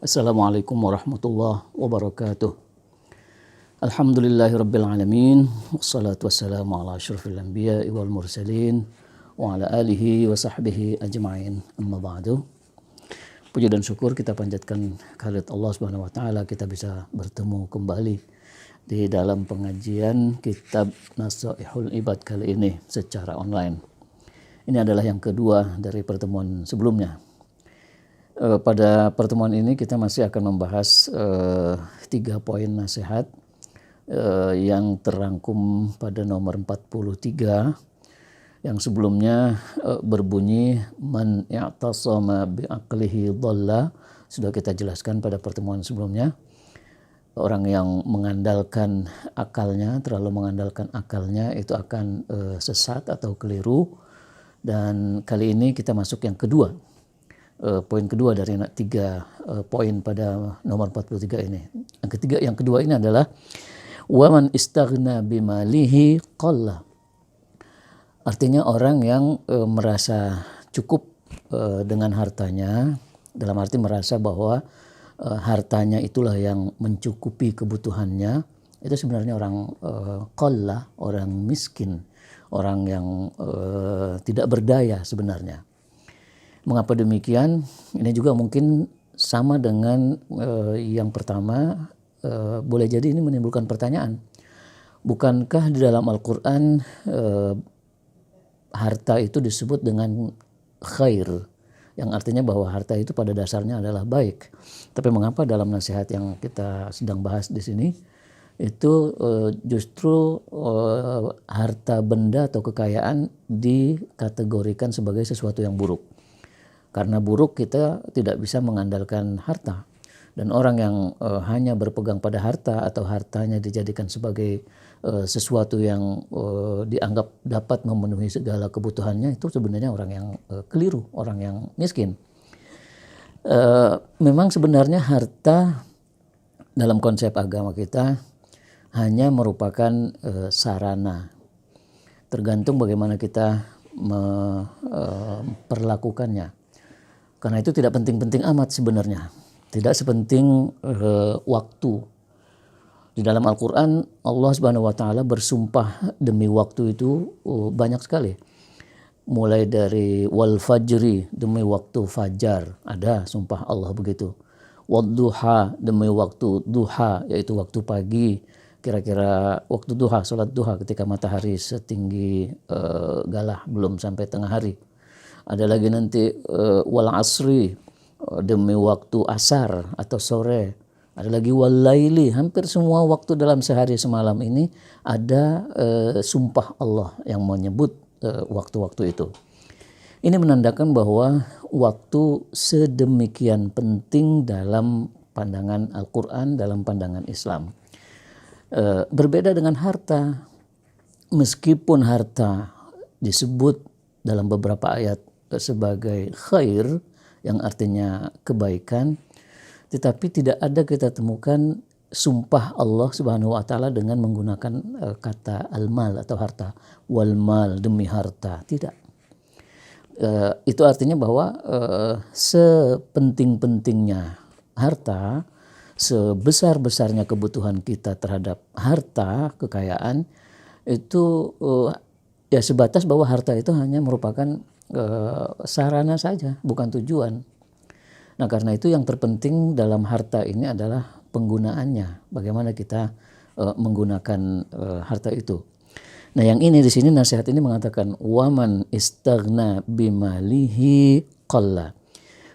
Assalamualaikum warahmatullahi wabarakatuh. Alhamdulillahirabbil alamin. Wassalatu wassalamu ala asyrofil anbiya'i wal mursalin wa ala alihi wa sahbihi ajma'in. Amma ba'du. Puji dan syukur kita panjatkan kehadirat Allah Subhanahu wa taala, kita bisa bertemu kembali di dalam pengajian kitab Nasaihul Ibad kali ini secara online. Ini adalah yang kedua dari pertemuan sebelumnya. Pada pertemuan ini kita masih akan membahas 3 poin nasihat yang terangkum pada nomor 43 yang sebelumnya berbunyi man i'tasama bi'aqlihi dhalla. Sudah kita jelaskan pada pertemuan sebelumnya. Orang yang mengandalkan akalnya, terlalu mengandalkan akalnya itu akan sesat atau keliru. Dan kali ini kita masuk yang kedua. Poin kedua dari 3 poin pada nomor 43 ini. Yang kedua ini adalah waman istaghna bimalihi qalla. Artinya orang yang merasa cukup dengan hartanya, dalam arti merasa bahwa hartanya itulah yang mencukupi kebutuhannya, itu sebenarnya orang qalla, orang miskin, orang yang tidak berdaya sebenarnya. Mengapa demikian? Ini juga mungkin sama dengan yang pertama, boleh jadi ini menimbulkan pertanyaan. Bukankah di dalam Al-Quran harta itu disebut dengan khair, yang artinya bahwa harta itu pada dasarnya adalah baik. Tapi mengapa dalam nasihat yang kita sedang bahas di sini itu justru harta benda atau kekayaan dikategorikan sebagai sesuatu yang buruk? Karena buruk kita tidak bisa mengandalkan harta. Dan orang yang hanya berpegang pada harta atau hartanya dijadikan sebagai sesuatu yang dianggap dapat memenuhi segala kebutuhannya, itu sebenarnya orang yang keliru, orang yang miskin. Memang sebenarnya harta dalam konsep agama kita hanya merupakan sarana. Tergantung bagaimana kita memperlakukannya. Karena itu tidak penting-penting amat sebenarnya. Tidak sepenting waktu. Di dalam Al-Quran Allah Subhanahu wa taala bersumpah demi waktu itu banyak sekali. Mulai dari wal fajri, demi waktu fajar, ada sumpah Allah begitu. Wadduha, demi waktu duha, yaitu waktu pagi. Kira-kira waktu duha, salat duha ketika matahari setinggi galah, belum sampai tengah hari. Ada lagi nanti wal asri, demi waktu asar atau sore. Ada lagi wal laili, hampir semua waktu dalam sehari semalam ini ada sumpah Allah yang menyebut waktu-waktu itu. Ini menandakan bahwa waktu sedemikian penting dalam pandangan Al-Quran, dalam pandangan Islam. Berbeda dengan harta. Meskipun harta disebut dalam beberapa ayat sebagai khair, yang artinya kebaikan, tetapi tidak ada kita temukan sumpah Allah Subhanahu wa taala dengan menggunakan kata al-mal atau harta. Wal mal, demi harta, tidak. Itu artinya bahwa sepenting-pentingnya harta, sebesar-besarnya kebutuhan kita terhadap harta, kekayaan, itu ya sebatas bahwa harta itu hanya merupakan sarana saja, bukan tujuan. Nah, karena itu yang terpenting dalam harta ini adalah penggunaannya, bagaimana kita menggunakan harta itu. Nah, yang ini di sini nasihat ini mengatakan waman istaghna bimalihi qalla.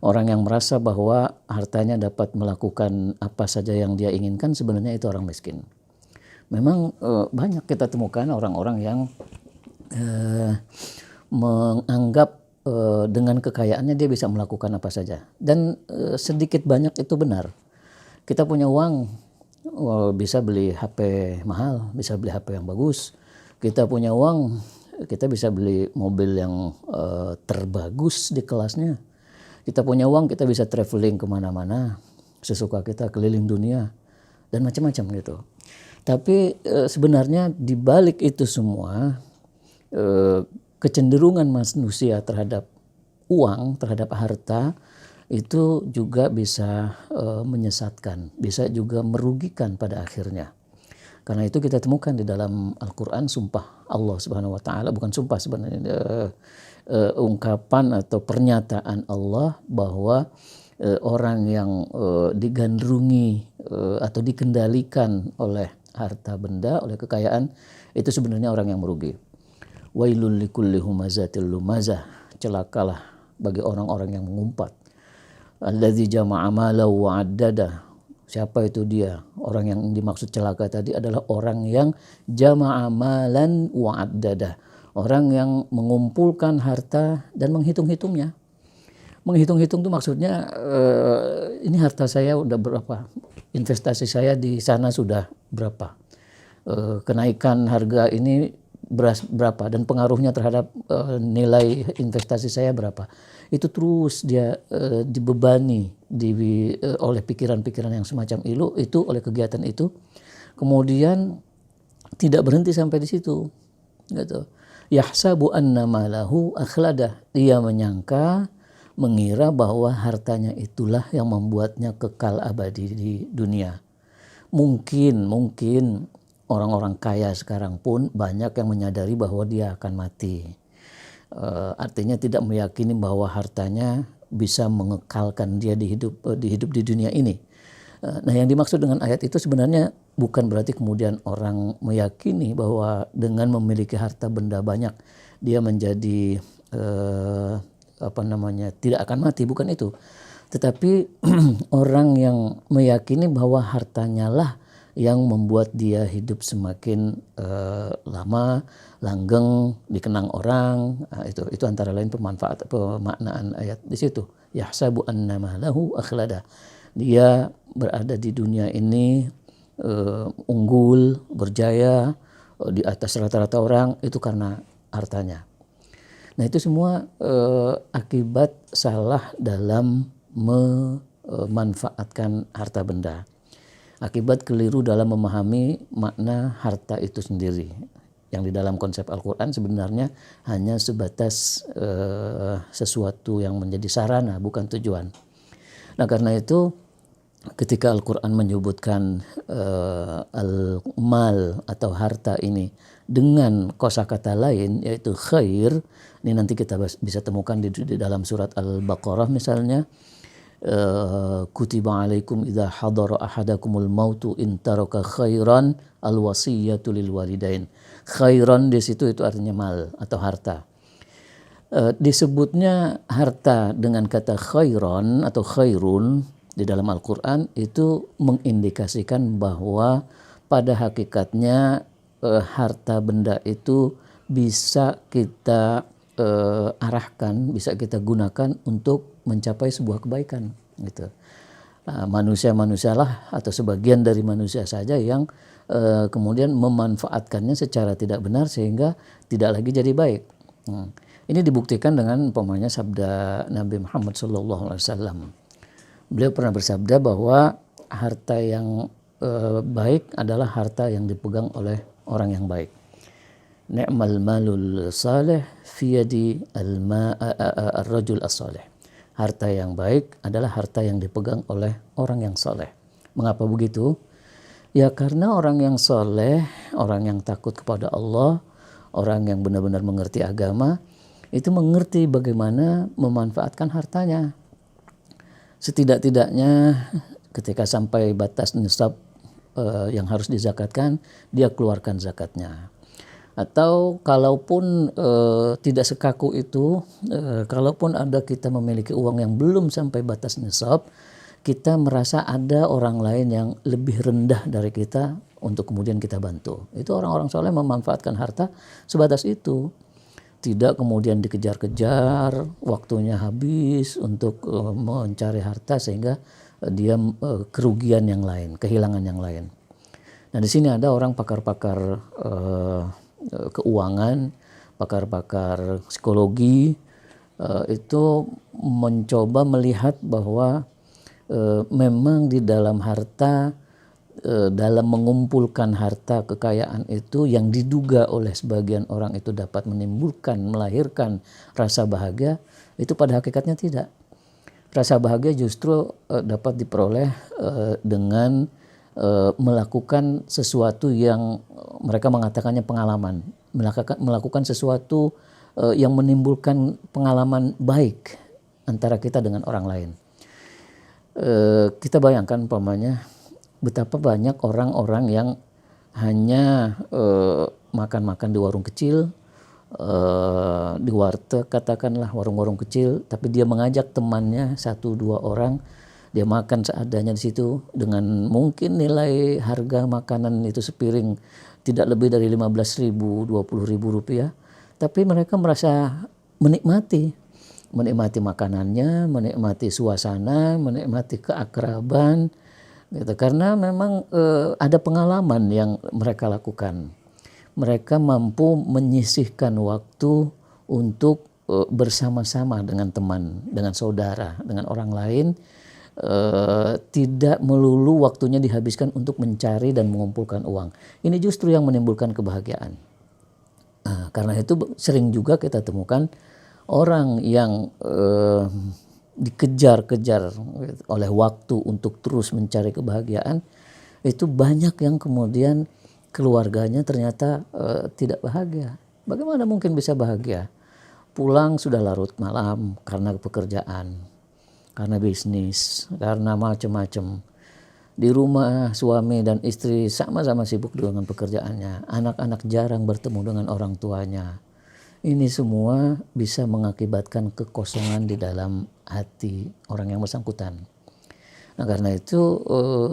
Orang yang merasa bahwa hartanya dapat melakukan apa saja yang dia inginkan, sebenarnya itu orang miskin. Memang banyak kita temukan orang-orang yang menganggap dengan kekayaannya dia bisa melakukan apa saja. Dan sedikit banyak itu benar. Kita punya uang, bisa beli HP mahal, bisa beli HP yang bagus. Kita punya uang, kita bisa beli mobil yang terbagus di kelasnya. Kita punya uang, kita bisa traveling kemana-mana, sesuka kita, keliling dunia, dan macam-macam gitu. Tapi sebenarnya di balik itu semua, kecenderungan manusia terhadap uang, terhadap harta, itu juga bisa menyesatkan, bisa juga merugikan pada akhirnya. Karena itu kita temukan di dalam Al-Quran sumpah Allah Subhanahu Wa Taala, bukan sumpah sebenarnya, ungkapan atau pernyataan Allah bahwa orang yang digandrungi atau dikendalikan oleh harta benda, oleh kekayaan, itu sebenarnya orang yang merugi. Wailul likulli humazatil lumazah, celakalah bagi orang-orang yang mengumpat. Alladzi jama'a malan wa 'addada. Siapa itu dia? Orang yang dimaksud celaka tadi adalah orang yang jama'a malan wa 'addada. Orang yang mengumpulkan harta dan menghitung-hitungnya. Menghitung-hitung itu maksudnya ini harta saya udah berapa? Investasi saya di sana sudah berapa? Kenaikan harga ini berapa dan pengaruhnya terhadap nilai investasi saya berapa. Itu terus dia dibebani oleh pikiran-pikiran yang semacam itu oleh kegiatan itu. Kemudian tidak berhenti sampai di situ. Gitu. Yahsabu anna malahu akhladah. Dia menyangka, mengira bahwa hartanya itulah yang membuatnya kekal abadi di dunia. Mungkin orang-orang kaya sekarang pun banyak yang menyadari bahwa dia akan mati. Artinya tidak meyakini bahwa hartanya bisa mengekalkan dia di hidup di dunia ini. Nah, yang dimaksud dengan ayat itu sebenarnya bukan berarti kemudian orang meyakini bahwa dengan memiliki harta benda banyak dia menjadi tidak akan mati, bukan itu. Tetapi orang yang meyakini bahwa hartanya lah yang membuat dia hidup semakin lama, langgeng, dikenang orang. Nah, itu antara lain pemaknaan ayat di situ. Yahsabu anna malahu akhlada. Dia berada di dunia ini unggul, berjaya, di atas rata-rata orang, itu karena hartanya. Nah, itu semua akibat salah dalam memanfaatkan harta benda. Akibat keliru dalam memahami makna harta itu sendiri. Yang di dalam konsep Al-Quran sebenarnya hanya sebatas sesuatu yang menjadi sarana, bukan tujuan. Nah, karena itu ketika Al-Quran menyebutkan al-mal atau harta ini dengan kosakata lain yaitu khair, ini nanti kita bisa temukan di dalam surat Al-Baqarah misalnya, kutiba alaikum idza hadara ahadakumul mautu in taraka khairan alwasiyatu lil walidain. Khairan di situ itu artinya mal atau harta. Disebutnya harta dengan kata khairan atau khairun di dalam Al-Quran itu mengindikasikan bahwa pada hakikatnya harta benda itu bisa kita arahkan, bisa kita gunakan untuk mencapai sebuah kebaikan gitu. Manusia-manusialah atau sebagian dari manusia saja yang kemudian memanfaatkannya secara tidak benar sehingga tidak lagi jadi baik. Ini dibuktikan dengan umpamanya sabda Nabi Muhammad SAW. Beliau pernah bersabda bahwa harta yang baik adalah harta yang dipegang oleh orang yang baik. Ni'mal malul salih fi yadi ar-rajul as-salih. Harta yang baik adalah harta yang dipegang oleh orang yang soleh. Mengapa begitu? Ya karena orang yang soleh, orang yang takut kepada Allah, orang yang benar-benar mengerti agama, itu mengerti bagaimana memanfaatkan hartanya. Setidak-tidaknya ketika sampai batas nisab yang harus dizakatkan, dia keluarkan zakatnya. Atau kalaupun tidak sekaku itu, kalaupun ada kita memiliki uang yang belum sampai batas nisab, kita merasa ada orang lain yang lebih rendah dari kita untuk kemudian kita bantu. Itu orang-orang soleh memanfaatkan harta sebatas itu. Tidak kemudian dikejar-kejar, waktunya habis untuk mencari harta sehingga dia kerugian yang lain, kehilangan yang lain. Nah, di sini ada orang pakar-pakar keuangan, pakar-pakar psikologi itu mencoba melihat bahwa memang di dalam harta, dalam mengumpulkan harta kekayaan itu yang diduga oleh sebagian orang itu dapat menimbulkan, melahirkan rasa bahagia, itu pada hakikatnya tidak. Rasa bahagia justru dapat diperoleh dengan melakukan sesuatu yang mereka mengatakannya pengalaman, melakukan sesuatu yang menimbulkan pengalaman baik antara kita dengan orang lain. Kita bayangkan umpamanya betapa banyak orang-orang yang hanya makan-makan di warung kecil, di warteg katakanlah, warung-warung kecil, tapi dia mengajak temannya 1-2 orang, dia makan seadanya di situ dengan mungkin nilai harga makanan itu sepiring tidak lebih dari 15.000, 20.000 rupiah, tapi mereka merasa menikmati makanannya, menikmati suasana, menikmati keakraban, gitu. Karena memang ada pengalaman yang mereka lakukan. Mereka mampu menyisihkan waktu untuk bersama-sama dengan teman, dengan saudara, dengan orang lain. Tidak melulu waktunya dihabiskan untuk mencari dan mengumpulkan uang. Ini justru yang menimbulkan kebahagiaan. Karena itu sering juga kita temukan orang yang dikejar-kejar oleh waktu untuk terus mencari kebahagiaan, itu banyak yang kemudian keluarganya ternyata tidak bahagia. Bagaimana mungkin bisa bahagia? Pulang sudah larut malam karena pekerjaan, karena bisnis, karena macam-macam. Di rumah suami dan istri sama-sama sibuk dengan pekerjaannya. Anak-anak jarang bertemu dengan orang tuanya. Ini semua bisa mengakibatkan kekosongan di dalam hati orang yang bersangkutan. Nah, karena itu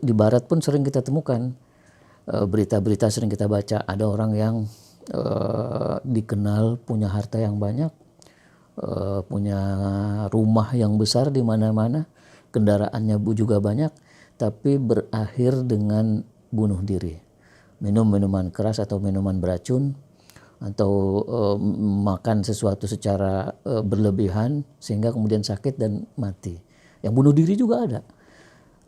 di barat pun sering kita temukan, berita-berita sering kita baca, ada orang yang dikenal punya harta yang banyak, punya rumah yang besar di mana-mana, kendaraannya juga banyak, tapi berakhir dengan bunuh diri, minum minuman keras atau minuman beracun, atau makan sesuatu secara berlebihan sehingga kemudian sakit dan mati. Yang bunuh diri juga ada.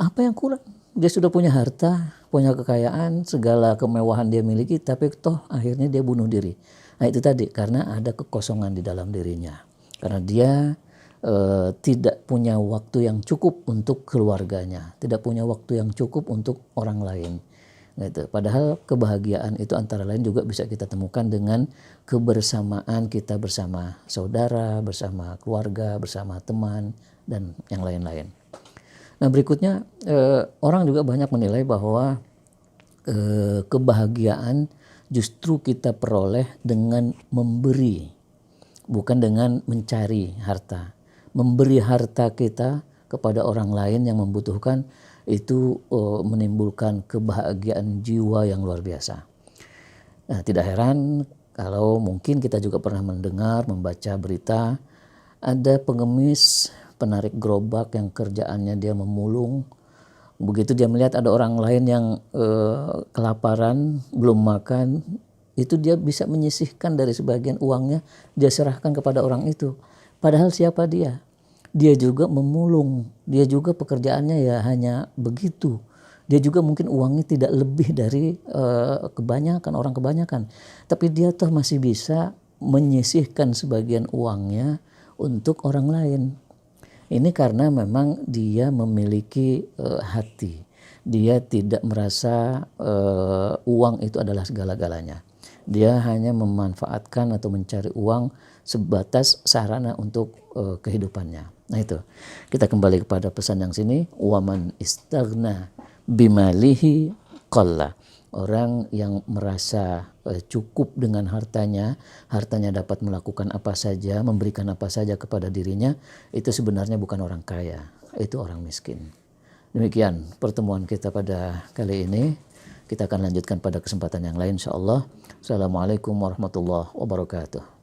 Apa yang kurang? Dia sudah punya harta, punya kekayaan, segala kemewahan dia miliki, tapi toh akhirnya dia bunuh diri. Nah itu tadi, karena ada kekosongan di dalam dirinya. Karena dia tidak punya waktu yang cukup untuk keluarganya, tidak punya waktu yang cukup untuk orang lain. Gitu. Padahal kebahagiaan itu antara lain juga bisa kita temukan dengan kebersamaan kita bersama saudara, bersama keluarga, bersama teman, dan yang lain-lain. Nah berikutnya, orang juga banyak menilai bahwa kebahagiaan justru kita peroleh dengan memberi, bukan dengan mencari harta. Memberi harta kita kepada orang lain yang membutuhkan itu menimbulkan kebahagiaan jiwa yang luar biasa. Nah, tidak heran kalau mungkin kita juga pernah mendengar, membaca berita, ada pengemis penarik gerobak yang kerjaannya dia memulung. Begitu dia melihat ada orang lain yang kelaparan, belum makan, itu dia bisa menyisihkan dari sebagian uangnya, dia serahkan kepada orang itu. Padahal siapa dia? Dia juga memulung, dia juga pekerjaannya ya hanya begitu. Dia juga mungkin uangnya tidak lebih dari kebanyakan, orang kebanyakan. Tapi dia toh masih bisa menyisihkan sebagian uangnya untuk orang lain. Ini karena memang dia memiliki hati. Dia tidak merasa uang itu adalah segala-galanya. Dia hanya memanfaatkan atau mencari uang sebatas sarana untuk kehidupannya. Nah itu, kita kembali kepada pesan yang sini, waman istaghna bimalihi qalla. Orang yang merasa cukup dengan hartanya dapat melakukan apa saja, memberikan apa saja kepada dirinya, itu sebenarnya bukan orang kaya, itu orang miskin. Demikian pertemuan kita pada kali ini. Kita akan lanjutkan pada kesempatan yang lain insyaallah. Assalamualaikum warahmatullahi wabarakatuh.